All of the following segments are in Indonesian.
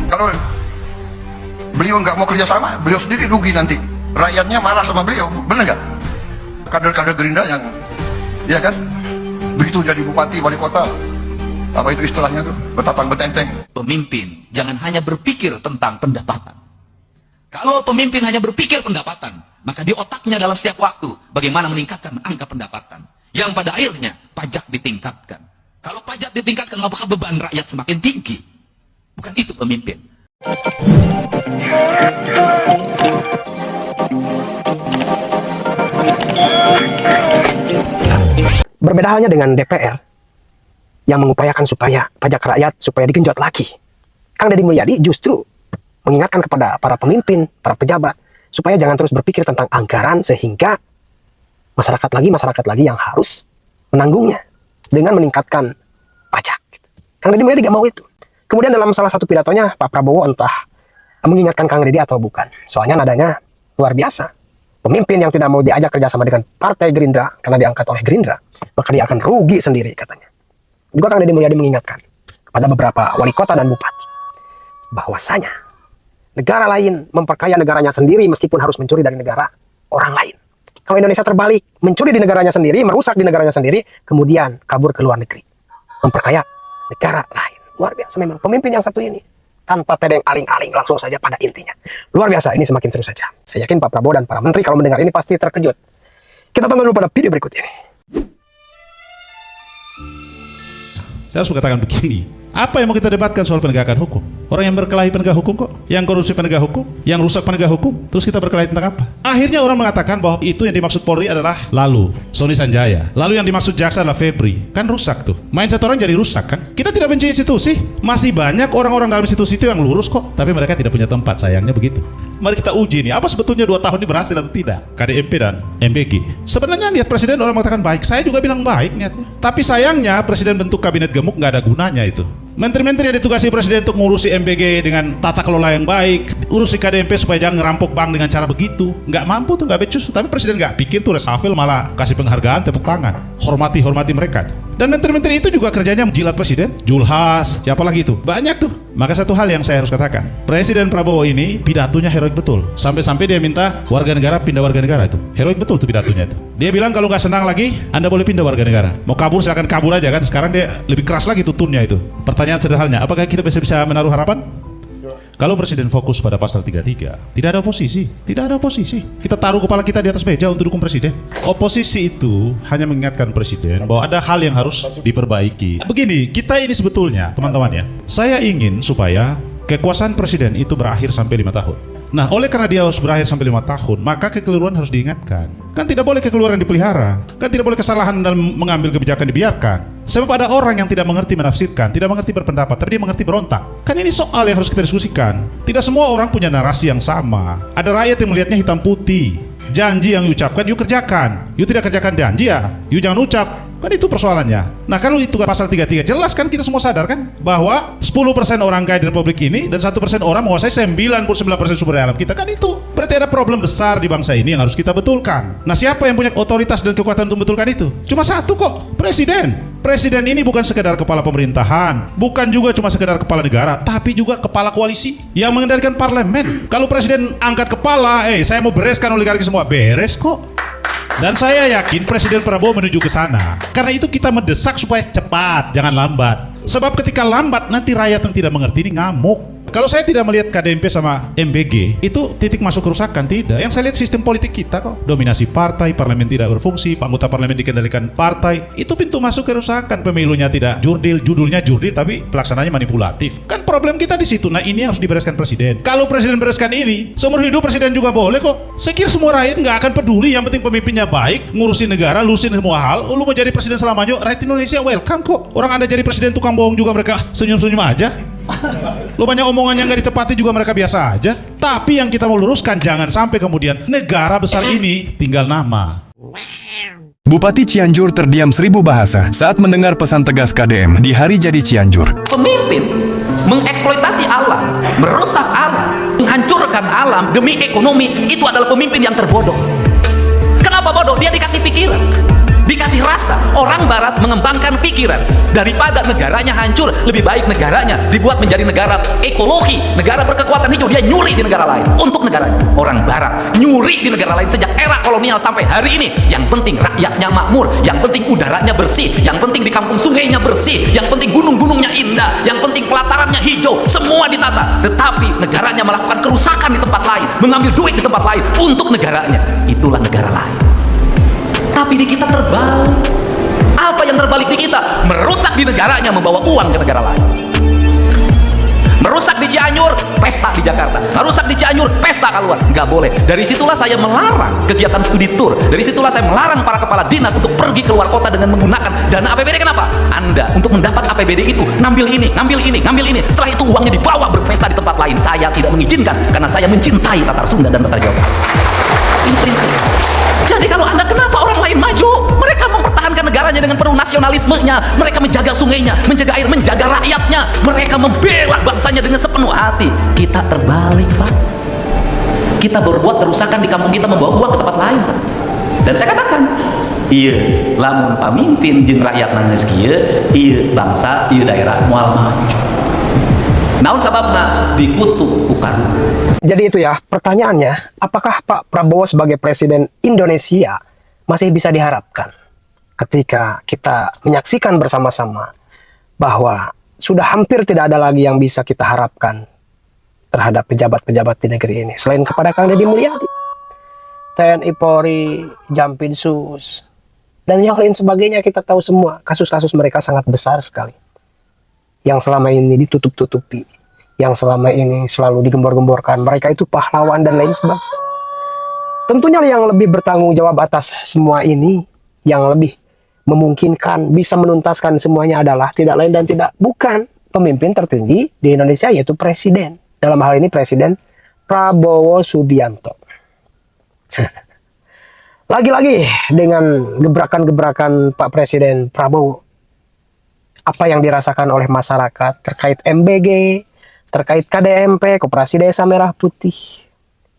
Kalau beliau nggak mau kerjasama, beliau sendiri rugi nanti. Rakyatnya marah sama beliau, benar nggak? Kader-kader Gerindra yang, ya kan, begitu jadi bupati, wali kota, apa itu istilahnya tuh, bertatang betenteng. Pemimpin jangan hanya berpikir tentang pendapatan. Kalau pemimpin hanya berpikir pendapatan, maka di otaknya dalam setiap waktu bagaimana meningkatkan angka pendapatan, yang pada akhirnya pajak ditingkatkan. Kalau pajak ditingkatkan, apakah beban rakyat semakin tinggi? Bukan itu pemimpin. Berbeda halnya dengan DPR yang mengupayakan supaya pajak rakyat supaya digenjot lagi. Kang Deddy Mulyadi justru mengingatkan kepada para pemimpin, para pejabat, supaya jangan terus berpikir tentang anggaran sehingga masyarakat lagi yang harus menanggungnya dengan meningkatkan pajak. Kang Deddy Mulyadi gak mau itu. Kemudian dalam salah satu pidatonya, Pak Prabowo entah mengingatkan Kang Deddy atau bukan. Soalnya nadanya luar biasa. Pemimpin yang tidak mau diajak kerjasama dengan Partai Gerindra karena diangkat oleh Gerindra, maka dia akan rugi sendiri katanya. Juga Kang Deddy Mulyadi mengingatkan kepada beberapa wali kota dan bupati bahwasanya negara lain memperkaya negaranya sendiri meskipun harus mencuri dari negara orang lain. Kalau Indonesia terbalik, mencuri di negaranya sendiri, merusak di negaranya sendiri, kemudian kabur ke luar negeri, memperkaya negara lain. Luar biasa memang pemimpin yang satu ini. Tanpa tedeng aling-aling, langsung saja pada intinya. Luar biasa, ini semakin seru saja. Saya yakin Pak Prabowo dan para menteri kalau mendengar ini pasti terkejut. Kita tonton dulu pada video berikut ini. Saya harus mengatakan begini, apa yang mau kita debatkan soal penegakan hukum? Orang yang berkelahi penegak hukum kok, yang korupsi penegak hukum, yang rusak penegak hukum, terus kita berkelahi tentang apa? Akhirnya orang mengatakan bahwa itu yang dimaksud Polri adalah lalu Sony Sanjaya, lalu yang dimaksud jaksa adalah Febri. Kan rusak tuh, mindset orang jadi rusak kan? Kita tidak benci institusi, masih banyak orang-orang dalam institusi itu yang lurus kok, tapi mereka tidak punya tempat, sayangnya begitu. Mari kita uji nih, apa sebetulnya 2 tahun ini berhasil atau tidak? KDMP dan MBG. Sebenarnya niat presiden orang mengatakan baik, saya juga bilang baik niatnya. Tapi sayangnya presiden bentuk kabinet gemuk nggak ada gunanya itu. Menteri-menteri yang ditugasi presiden untuk ngurusi MBG dengan tata kelola yang baik, urusi KDMP supaya jangan ngerampok bank dengan cara begitu. Nggak mampu tuh, nggak becus. Tapi presiden nggak pikir tuh reshuffle, malah kasih penghargaan, tepuk tangan. Hormati mereka tuh. Dan menteri-menteri itu juga kerjanya menjilat presiden. Julhas, siapa lagi tuh? Banyak tuh. Maka satu hal yang saya harus katakan, Presiden Prabowo ini pidatonya heroik betul. Sampai-sampai dia minta warga negara pindah warga negara itu. Heroik betul tuh pidatonya itu. Dia bilang kalau nggak senang lagi, Anda boleh pindah warga negara. Mau kabur silakan kabur aja kan. Sekarang dia lebih keras lagi tuh tunnya itu. Pertanyaan sederhananya, apakah kita bisa menaruh harapan? Kalau presiden fokus pada pasal 33, tidak ada oposisi, tidak ada oposisi. Kita taruh kepala kita di atas meja untuk dukung presiden. Oposisi itu hanya mengingatkan presiden bahwa ada hal yang harus diperbaiki. Begini, kita ini sebetulnya, teman-teman ya, saya ingin supaya kekuasaan presiden itu berakhir sampai 5 tahun. Nah, oleh karena dia harus berakhir sampai 5 tahun, maka kekeliruan harus diingatkan. Kan tidak boleh kekeliruan dipelihara. Kan tidak boleh kesalahan dalam mengambil kebijakan dibiarkan. Sebab ada orang yang tidak mengerti menafsirkan, tidak mengerti berpendapat, tapi dia mengerti berontak. Kan ini soal yang harus kita diskusikan. Tidak semua orang punya narasi yang sama. Ada rakyat yang melihatnya hitam putih. Janji yang diucapkan, yuk kerjakan. Yuk tidak kerjakan janji ya, yuk jangan ucap. Kan itu persoalannya. Nah kalau itu pasal 33 jelas kan kita semua sadar kan bahwa 10% orang kaya di Republik ini dan 1% orang menguasai 99% sumber daya alam kita. Kan itu berarti ada problem besar di bangsa ini yang harus kita betulkan. Nah siapa yang punya otoritas dan kekuatan untuk betulkan itu? Cuma satu kok, presiden. Presiden ini bukan sekedar kepala pemerintahan, bukan juga cuma sekedar kepala negara, tapi juga kepala koalisi yang mengendalikan parlemen. Kalau presiden angkat kepala, saya mau bereskan oligarki semua, beres kok. Dan saya yakin Presiden Prabowo menuju ke sana. Karena itu kita mendesak supaya cepat, jangan lambat. Sebab ketika lambat nanti rakyat yang tidak mengerti ini ngamuk. Kalau saya tidak melihat KDMP sama MBG itu titik masuk kerusakan, tidak. Yang saya lihat sistem politik kita kok. Dominasi partai, parlemen tidak berfungsi, anggota parlemen dikendalikan partai. Itu pintu masuk kerusakan. Pemilunya tidak jurdil, judulnya jurdil tapi pelaksananya manipulatif. Kan problem kita di situ. Nah ini yang harus dibereskan presiden. Kalau presiden bereskan ini, seumur hidup presiden juga boleh kok. Saya kira semua rakyat nggak akan peduli. Yang penting pemimpinnya baik, ngurusin negara, lurusin semua hal. Lu mau jadi presiden selamanya, rakyat Indonesia welcome kok. Orang Anda jadi presiden tukang bohong juga mereka senyum-senyum aja. Lo banyak omongan yang gak ditepati juga mereka biasa aja. Tapi yang kita mau luruskan jangan sampai kemudian negara besar ini tinggal nama. Bupati Cianjur terdiam 1000 bahasa saat mendengar pesan tegas KDM di hari jadi Cianjur. Pemimpin mengeksploitasi alam, merusak alam, menghancurkan alam demi ekonomi, itu adalah pemimpin yang terbodoh. Kenapa bodoh? Dia dikasih pikiran. dikasih rasa. Orang barat mengembangkan pikiran, daripada negaranya hancur, lebih baik negaranya dibuat menjadi negara ekologi, negara berkekuatan hijau. Dia nyuri di negara lain untuk negaranya. Orang barat nyuri di negara lain sejak era kolonial sampai hari ini. Yang penting rakyatnya makmur, yang penting udaranya bersih, yang penting di kampung sungainya bersih, yang penting gunung-gunungnya indah, yang penting pelatarannya hijau, semua ditata. Tetapi negaranya melakukan kerusakan di tempat lain, mengambil duit di tempat lain untuk negaranya. Itulah negara lain. Tapi di kita terbalik. Apa yang terbalik di kita? Merusak di negaranya, membawa uang ke negara lain. Merusak di Cianjur, pesta di Jakarta. Merusak di Cianjur, pesta keluar. Nggak boleh. Dari situlah saya melarang kegiatan studi tour. Dari situlah saya melarang para kepala dinas untuk pergi keluar kota dengan menggunakan dana APBD. Kenapa? Anda untuk mendapat APBD itu ngambil ini, ngambil ini, ngambil ini. Setelah itu uangnya dibawa berpesta di tempat lain. Saya tidak mengizinkan karena saya mencintai Tatar Sunda dan Tatar Jawa. Ini prinsip. Jadi kalau Anda, kenapa orang lain maju? Mereka mempertahankan negaranya dengan penuh nasionalismenya. Mereka menjaga sungainya, menjaga air, menjaga rakyatnya. Mereka membela bangsanya dengan sepenuh hati. Kita terbalik, Pak. Kita berbuat kerusakan di kampung kita, membawa uang ke tempat lain, Pak. Dan saya katakan, iya, lamun pamimpin jeung rakyat nangis kieu, iya bangsa, iya daerah moal maju. Naon sababna dikutuk ku karunya. Jadi itu ya, pertanyaannya, apakah Pak Prabowo sebagai Presiden Indonesia masih bisa diharapkan ketika kita menyaksikan bersama-sama bahwa sudah hampir tidak ada lagi yang bisa kita harapkan terhadap pejabat-pejabat di negeri ini selain kepada Kang Deddy Mulyadi, TNI Polri, Jampinsus, dan yang lain sebagainya. Kita tahu semua kasus-kasus mereka sangat besar sekali yang selama ini ditutup-tutupi, yang selama ini selalu digembor-gemborkan mereka itu pahlawan dan lain sebagainya. Tentunya yang lebih bertanggung jawab atas semua ini, yang lebih memungkinkan bisa menuntaskan semuanya adalah tidak lain dan tidak bukan pemimpin tertinggi di Indonesia, yaitu Presiden. Dalam hal ini Presiden Prabowo Subianto. Lagi-lagi dengan gebrakan-gebrakan Pak Presiden Prabowo, apa yang dirasakan oleh masyarakat terkait MBG, terkait KDMP, Koperasi Desa Merah Putih,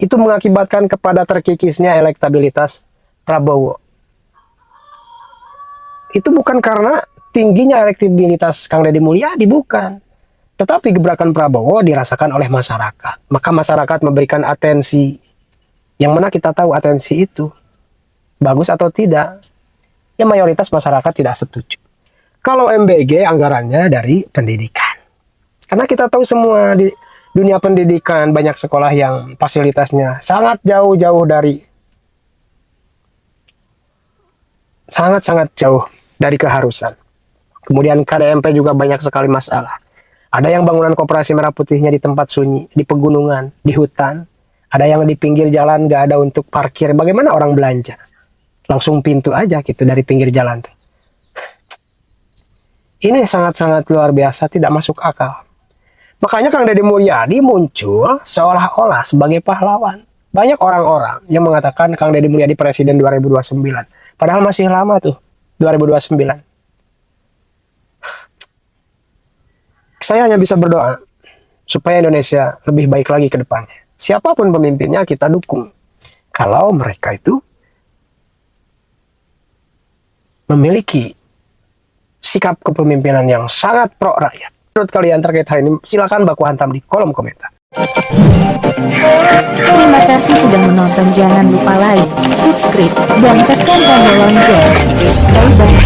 itu mengakibatkan kepada terkikisnya elektabilitas Prabowo. Itu bukan karena tingginya elektabilitas Kang Deddy Mulyadi, bukan. Tetapi gebrakan Prabowo dirasakan oleh masyarakat. Maka masyarakat memberikan atensi. Yang mana kita tahu atensi itu bagus atau tidak. Ya mayoritas masyarakat tidak setuju. Kalau MBG anggarannya dari pendidikan. Karena kita tahu semua di dunia pendidikan banyak sekolah yang fasilitasnya sangat jauh-jauh dari sangat-sangat jauh dari keharusan. Kemudian KDMP juga banyak sekali masalah. Ada yang bangunan Koperasi Merah Putihnya di tempat sunyi, di pegunungan, di hutan. Ada yang di pinggir jalan gak ada untuk parkir. Bagaimana orang belanja? Langsung pintu aja gitu dari pinggir jalan tuh. Ini sangat-sangat luar biasa, tidak masuk akal. Makanya Kang Deddy Mulyadi muncul seolah-olah sebagai pahlawan. Banyak orang-orang yang mengatakan Kang Deddy Mulyadi Presiden 2029. Padahal masih lama tuh, 2029. Saya hanya bisa berdoa supaya Indonesia lebih baik lagi ke depannya. Siapapun pemimpinnya kita dukung. Kalau mereka itu memiliki sikap kepemimpinan yang sangat pro rakyat. Menurut kalian terkait hal ini, silakan baku hantam di kolom komentar. Terima kasih sudah menonton. Jangan lupa like, subscribe, dan tekan tombol lonceng. Bye-bye.